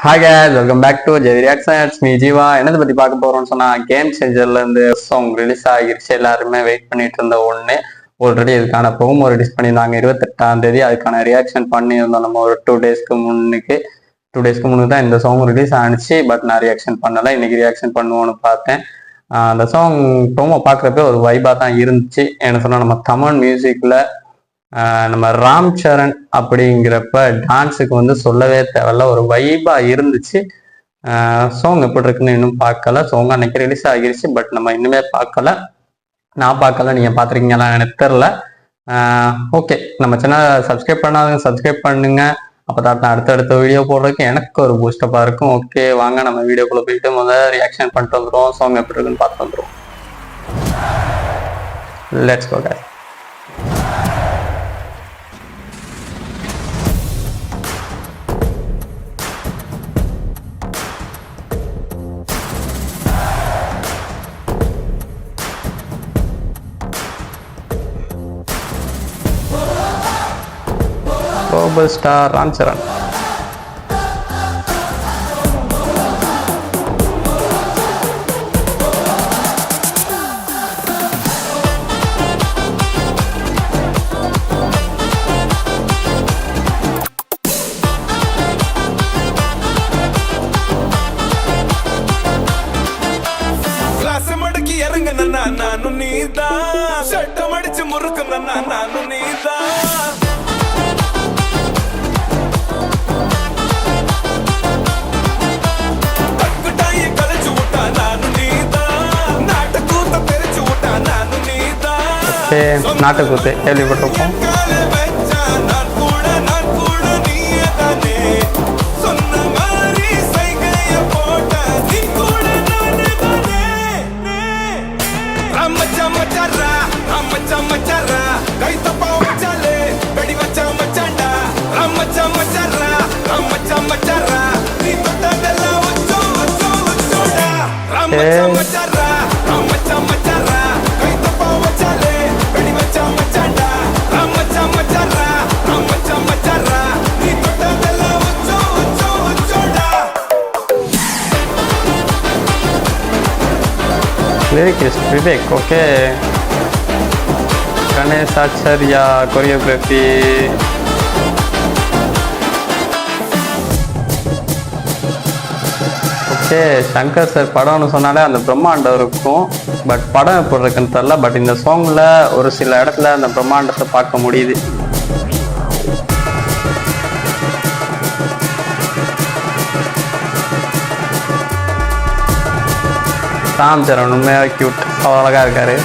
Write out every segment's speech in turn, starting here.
Hi guys, welcome back to Jay Reaction. It's me Jiva. என்னது பத்தி பார்க்க போறோம்னு சொன்னா கேம் சேஞ்சர்ல இருந்து சாங் ரிலீஸ் ஆகிருச்சு. எல்லாருமே வெயிட் பண்ணிட்டு இருந்த ஒண்ணு. ஆல்ரெடி இதுக்கான ப்ரோமோ ரிலீஸ் பண்ணியிருந்தாங்க 28ஆம் தேதி. அதுக்கான ரியாக்ஷன் பண்ணியிருந்தோம் நம்ம ஒரு 2 டேஸ்க்கு முன்னுக்கு தான் இந்த சாங் ரிலீஸ் ஆனிச்சு. பட் நான் ரியாக்ஷன் பண்ணல. இன்னைக்கு ரியாக்ஷன் பண்ணுவோன்னு பார்த்தேன். அந்த சாங் ப்ரோமோ பார்க்குறப்ப ஒரு வைபா தான் இருந்துச்சு. என்ன சொன்னா நம்ம தமிழ் மியூசிக்ல நம்ம ராம் சரண் அப்படிங்கிறப்ப டான்ஸுக்கு வந்து சொல்லவே தேவையில்ல, ஒரு வைபா இருந்துச்சு. சாங் எப்படி இருக்குன்னு இன்னும் பார்க்கல. சாங் அன்னைக்கு ரிலீஸ் ஆகிருச்சு, பட் நம்ம இன்னுமே பார்க்கல. நான் பார்க்கல, நீங்கள் பார்த்துருக்கீங்களா எனக்கு தெரில. ஓகே, நம்ம சேனலை சப்ஸ்கிரைப் பண்ணாதவங்க சப்ஸ்கிரைப் பண்ணுங்க. அப்போ தான் நான் அடுத்தடுத்த வீடியோ போடுறதுக்கு எனக்கு ஒரு பூஸ்டப்பாக இருக்கும். ஓகே, வாங்க நம்ம வீடியோக்குள்ளே போயிட்டு முதல்ல ரியாக்ஷன் பண்ணிட்டு வந்துடுவோம். சாங் எப்படி இருக்குன்னு பார்த்து வந்துடுவோம். Let's go guys. Global star Ram Charan. Class madki eranga nanu needa shirt madichu murukku nanu needa நாட்டுக்கூத்து கேள்விப்பட்டிருப்போம். Lyricist Vivek, okay. Ganesh Acharya choreography. Okay, Shankar sir படம்னு சொன்னாலே அந்த பிரம்மாண்டம் இருக்கும். பட் படம் எப்படி இருக்குன்னு தெரியல. பட் இந்த சாங்ல ஒரு சில இடத்துல அந்த பிரம்மாண்டத்தை பார்க்க முடியுது. ராம் சரண் உண்மையாக கியூட், அவ்வளோ அழகா இருக்காரு.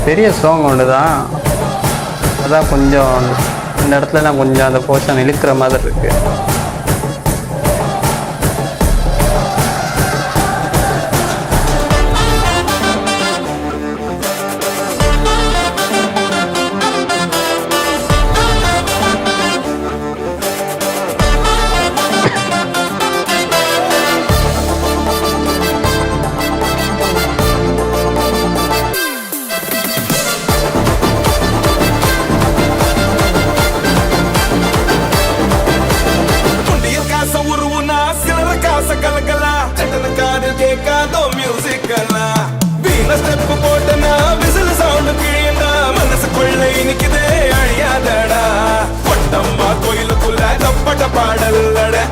பெரிய சாங் ஒன்று தான், அதான் கொஞ்சம் இந்த இடத்துலலாம் கொஞ்சம் அந்த போர்ஷன் இழுக்கிற மாதிரி இருக்கு.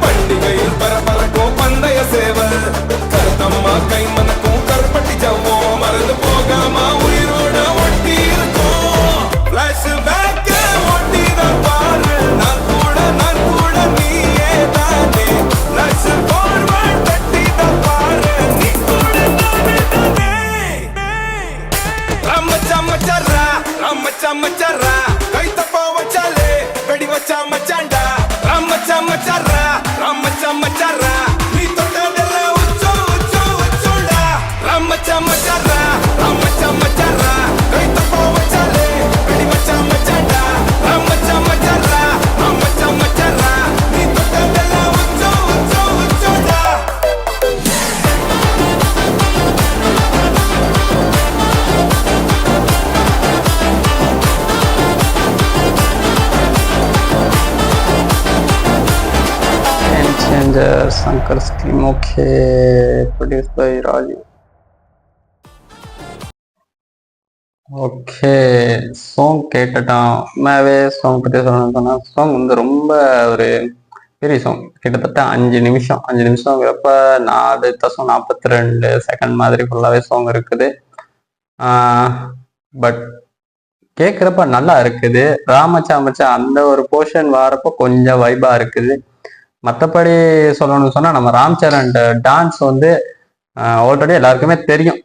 பண்டிகையில் பரபரக்கும் பந்தய சேவல் கருத்தம்மா கை மனக்கும் கருப்பட்டி ஜவ்வோ மறந்து போகாம உயிரோட ஒட்டி இருக்கும். பிளாஷ் பேக் ஒட்டி தான் பாரு, நான் கூட நீயே தானே. பிளாஷ் ஃபார்வர்ட் தட்டி தான் பாரு, நீ கூட நானே தானே. ரம்மச்சா கை தப்பா வச்சாலே வெடி வச்சா மச்சாண்டா. ரம்மச்சா நீ தொட்டதெல்லாம் உச்சோ உச்சோடா. ரம்மச்சா கை தப்பா வச்சாலே வெடி வச்சா மச்சாண்டா. ரம்மச்சா நீ தொட்டதெல்லாம் உச்சோ உச்சோடா. Messenger, Shankar Scream, okay. Produced by Rajiv. Okay, song கேட்டுட்டான். உண்மையாகவே சாங் பற்றி சொல்லணும்னு சொன்னால் சாங் வந்து ரொம்ப ஒரு பெரிய சாங். கிட்டத்தட்ட 5 நிமிஷம். 5 நிமிஷங்கிறப்ப 4:42 மாதிரி ஃபுல்லாகவே சாங் இருக்குது. பட் கேட்குறப்ப நல்லா இருக்குது. ராமச்சா மச்சா அந்த ஒரு போர்ஷன் வரப்போ கொஞ்சம் வைபா இருக்குது. மற்றபடி சொல்லணும்னு சொன்னால் நம்ம ராம் சரண் டான்ஸ் வந்து ஆல்ரெடி எல்லாருக்குமே தெரியும்.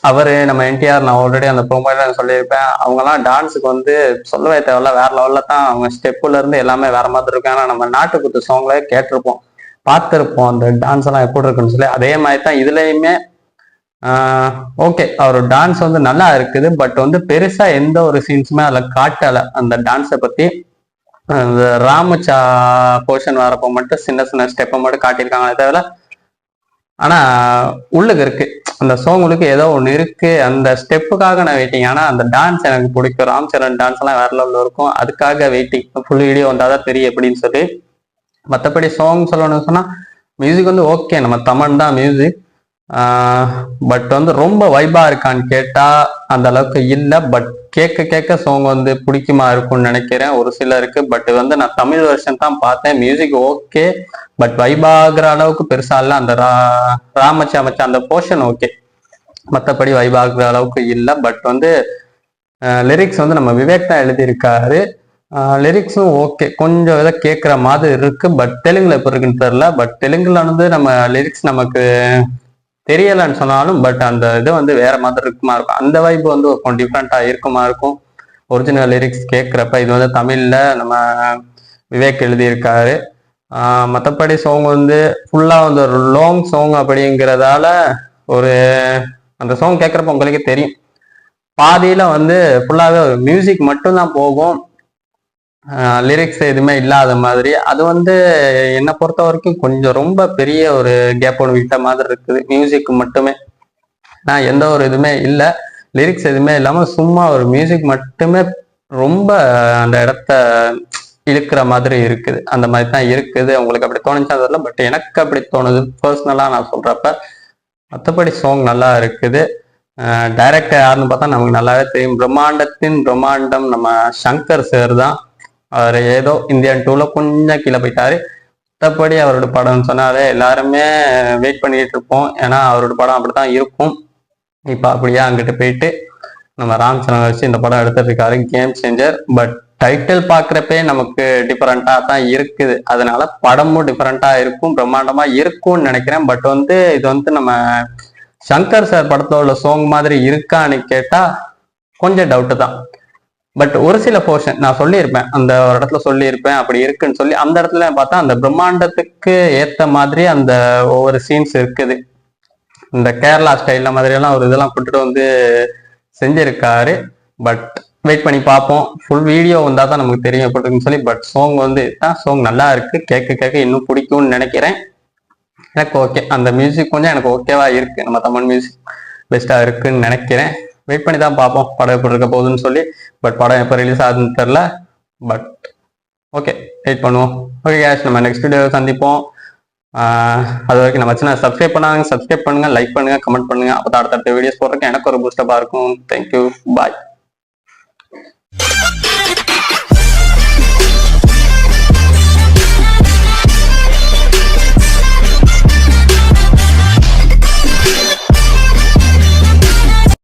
அவரு நம்ம என்டிஆர், நான் ஆல்ரெடி அந்த ப்ரோமோல சொல்லியிருப்பேன், அவங்கெல்லாம் டான்ஸுக்கு வந்து சொல்லவே தேவையில்ல, வேற லெவல்ல தான் அவங்க ஸ்டெப்புல இருந்து எல்லாமே வேற மாதிரி இருக்கும். ஏன்னா நம்ம நாட்டுக்குத்து சாங்ல கேட்டிருப்போம், பார்த்துருப்போம் அந்த டான்ஸ் எல்லாம் எப்படி இருக்குன்னு சொல்லி. அதே மாதிரி தான் இதுலயுமே ஓகே, அவர் டான்ஸ் வந்து நல்லா இருக்குது. பட் வந்து பெருசா எந்த ஒரு சீன்ஸுமே அதில் காட்டலை அந்த டான்ஸை பத்தி. அந்த ராமச்சா போர்ஷன் வரப்போ மட்டும் சின்ன சின்ன ஸ்டெப்பை மட்டும் காட்டியிருக்காங்களே தவிர, ஆனா உள்ளுக்கு இருக்கு அந்த சாங்குக்கு ஏதோ ஒன்று இருக்கு. அந்த ஸ்டெப்புக்காக நான் வெயிட்டிங். ஆனா அந்த டான்ஸ் எனக்கு பிடிக்கும். ராம் சரண் டான்ஸ் எல்லாம் வேற லெவலில் இருக்கும். அதுக்காக வெயிட்டிங். ஃபுல் வீடியோ வந்தாதான் தெரியும் எப்படின்னு சொல்லி. மற்றபடி சாங் சொல்லணும்னு சொன்னா மியூசிக் வந்து ஓகே, நம்ம தமன் தான் மியூசிக். பட் வந்து ரொம்ப வைபா இருக்கான்னு கேட்டா அந்த அளவுக்கு இல்லை. பட் கேட்க கேட்க சாங் வந்து பிடிக்குமா இருக்கும்னு நினைக்கிறேன் ஒரு சிலருக்கு. பட் வந்து நான் தமிழ் வெர்ஷன் தான் பார்த்தேன். மியூசிக் ஓகே, பட் வைபாகிற அளவுக்கு பெருசா இல்லை. அந்த ராமச்சா மச்சா அந்த போர்ஷன் ஓகே, மற்றபடி வைபாகிற அளவுக்கு இல்லை. பட் வந்து லிரிக்ஸ் வந்து நம்ம விவேக் தான் எழுதியிருக்காரு. லிரிக்ஸும் ஓகே, கொஞ்சம் இதை கேட்குற மாதிரி இருக்கு. பட் தெலுங்குல எப்படி இருக்குன்னு தெரியல. பட் தெலுங்குல வந்து நம்ம லிரிக்ஸ் நமக்கு தெரியலன்னு சொன்னாலும் பட் அந்த இது வந்து வேற மாதிரி இருக்குமா இருக்கும். அந்த வைப்பு வந்து கொஞ்சம் டிஃப்ரெண்டா இருக்குமா இருக்கும் ஒரிஜினல் லிரிக்ஸ் கேட்குறப்ப. இது வந்து தமிழ்ல நம்ம விவேக் எழுதியிருக்காரு. மற்றபடி சாங் வந்து ஃபுல்லா வந்து ஒரு லாங் சாங் அப்படிங்கிறதால ஒரு அந்த சாங் கேட்குறப்ப உங்களுக்கே தெரியும், பாதியில வந்து ஃபுல்லாவே ஒரு மியூசிக் மட்டும்தான் போகும், லிரிக்ஸ் எதுவுமே இல்லாத மாதிரி. அது வந்து என்னை பொறுத்த வரைக்கும் கொஞ்சம் ரொம்ப பெரிய ஒரு கேப் ஒன்று விட்ட மாதிரி இருக்குது. மியூசிக் மட்டுமே நான் எந்த ஒரு இதுவுமே இல்லை, லிரிக்ஸ் எதுவுமே இல்லாமல் சும்மா ஒரு மியூசிக் மட்டுமே ரொம்ப அந்த இடத்த இழுக்கிற மாதிரி இருக்குது. அந்த மாதிரி தான் இருக்குது. உங்களுக்கு அப்படி தோணுச்சா தெரியல, பட் எனக்கு அப்படி தோணுது பர்சனலாக நான் சொல்றப்ப. மற்றபடி சாங் நல்லா இருக்குது. டைரக்டர் யாருன்னு பார்த்தா நமக்கு நல்லாவே தெரியும். பிரம்மாண்டத்தின் பிரம்மாண்டம் நம்ம சங்கர் சார் தான். அவர் ஏதோ இந்தியன் 2ல கொஞ்சம் கீழே போயிட்டாரு. மற்றபடி அவரோட படம்னு சொன்னாலே எல்லாருமே வெயிட் பண்ணிட்டு இருப்போம். ஏன்னா அவரோட படம் அப்படித்தான் இருக்கும். இப்போ அப்படியே அங்கிட்டு போயிட்டு நம்ம ராம் சரண் வச்சு இந்த படம் எடுத்துட்டு இருக்காரு, கேம் சேஞ்சர். பட் டைட்டில் பார்க்குறப்பே நமக்கு டிஃப்ரெண்டா தான் இருக்குது. அதனால படமும் டிஃப்ரெண்டா இருக்கும், பிரம்மாண்டமா இருக்கும்னு நினைக்கிறேன். பட் வந்து இது வந்து நம்ம சங்கர் சார் படத்துல உள்ள சாங் மாதிரி இருக்கான்னு கேட்டா கொஞ்சம் டவுட்டு தான். பட் ஒரு சில போர்ஷன் நான் சொல்லியிருப்பேன், அந்த ஒரு இடத்துல சொல்லியிருப்பேன் அப்படி இருக்குன்னு சொல்லி. அந்த இடத்துல பார்த்தா அந்த பிரம்மாண்டத்துக்கு ஏத்த மாதிரி அந்த ஒவ்வொரு சீன்ஸ் இருக்குது. இந்த கேரளா ஸ்டைல்ல மாதிரி எல்லாம் ஒரு இதெல்லாம் போட்டுட்டு வந்து செஞ்சிருக்காரு. பட் வெயிட் பண்ணி பார்ப்போம். ஃபுல் வீடியோ வந்தால் தான் நமக்கு தெரியும் எப்படி இருக்குன்னு சொல்லி. பட் சாங் வந்து சாங் நல்லா இருக்கு, கேட்க கேட்க இன்னும் பிடிக்கும்னு நினைக்கிறேன். எனக்கு ஓகே, அந்த மியூசிக் கொஞ்சம் எனக்கு ஓகேவா இருக்கு. நம்ம தமிழ் மியூசிக் பெஸ்டா இருக்குன்னு நினைக்கிறேன். வெயிட் பண்ணி தான் பார்ப்போம் படம் எப்படி இருக்க போகுதுன்னு சொல்லி. பட் படம் எப்போ ரிலீஸ் ஆகுதுன்னு தெரில. பட் ஓகே, வெயிட் பண்ணுவோம். ஓகே கேஷ், நம்ம நெக்ஸ்ட் வீடியோ சந்திப்போம். அது வரைக்கும் நம்ம சேனல் சப்ஸ்கிரைப் பண்ணுங்க, லைக் பண்ணுங்க, கமெண்ட் பண்ணுங்க. அப்போ அடுத்தடுத்த வீடியோஸ் போடுறதுக்கு எனக்கு ஒரு பூஸ்டப்பாக இருக்கும். தேங்க்யூ, பாய்.